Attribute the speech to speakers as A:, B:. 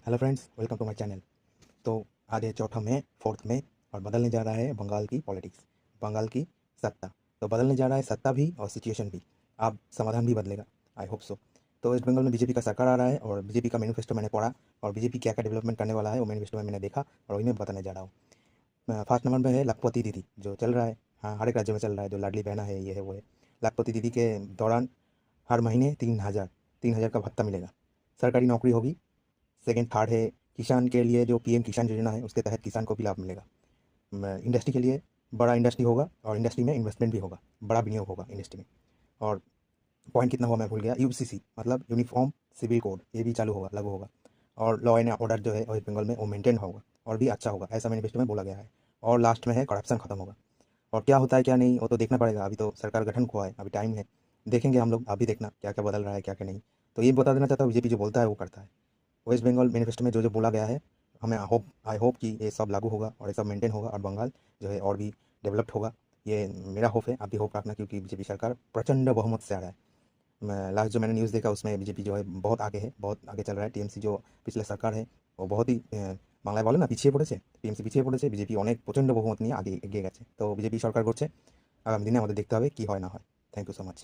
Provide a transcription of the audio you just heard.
A: Hello friends, welcome to my channel. तो आज है 4 मई, 4 मई और बदलने जा रहा है बंगाल की पॉलिटिक्स, बंगाल की सत्ता। तो बदलने जा रहा है सत्ता भी और सिचुएशन भी। अब समाधान भी बदलेगा, आई होप सो। तो वेस्ट बंगाल में बीजेपी का सरकार आ रहा है और बीजेपी का मैनिफेस्टो मैंने पढ़ा और बीजेपी क्या क्या डेवलपमेंट करने वाला है वो मैनिफेस्टो में मैंने देखा और वही मैं बताने जा रहा हूँ। फर्स्ट नंबर में है लखपति दीदी जो चल रहा है। हाँ, हर एक राज्य में चल रहा है, जो लाडली बहना है, ये है वो है। लखपति दीदी के दौरान हर महीने 3,000 का भत्ता मिलेगा, सरकारी नौकरी होगी। सेकंड थर्ड है किसान के लिए, जो पीएम किसान योजना है उसके तहत किसान को भी लाभ मिलेगा। इंडस्ट्री के लिए बड़ा इंडस्ट्री होगा और इंडस्ट्री में इन्वेस्टमेंट भी होगा, बड़ा विनियोग होगा इंडस्ट्री में। और पॉइंट कितना हुआ मैं भूल गया, यूसीसी मतलब यूनिफॉर्म सिविल कोड, ये भी चालू होगा, लागू होगा। और लॉ एंड ऑर्डर जो है वेस्ट बंगाल में वो मेंटेन होगा और भी अच्छा होगा, ऐसा मैनिफेस्टो में बोला गया है। और लास्ट में है करप्शन खत्म होगा। और क्या होता है क्या नहीं वो तो देखना पड़ेगा, अभी तो सरकार गठन हुआ है, अभी टाइम है, देखेंगे हम लोग। अभी देखना क्या क्या बदल रहा है, क्या क्या नहीं। तो ये बता देना चाहता हूँ, बीजेपी जो बोलता है वो करता है। वेस्ट बंगाल मैनिफेस्टो में जो जो बोला गया है, हमें आई होप कि ये सब लागू होगा और ये सब मेंटेन होगा और बंगाल जो है और भी डेवलप्ड होगा। ये मेरा होप है, आप भी होप रखना, क्योंकि बीजेपी सरकार प्रचंड बहुमत से आ रहा है। मैं लास्ट जो मैंने न्यूज़ देखा उसमें बीजेपी जो है बहुत आगे है, बहुत आगे चल रहा है। टीएमसी जो पिछले सरकार है वो बहुत ही বাংলায় বলে না পিছিয়ে পড়েছে, টিএমসি পিছিয়ে পড়েছে, বিজেপি অনেক প্রচণ্ড বহুমত নিয়ে আগে এগিয়ে গেছে। তো বিজেপি সরকার করছে, আগামী দিনে আমাদের দেখতে হবে কি হয় না হয়। Thank you so much.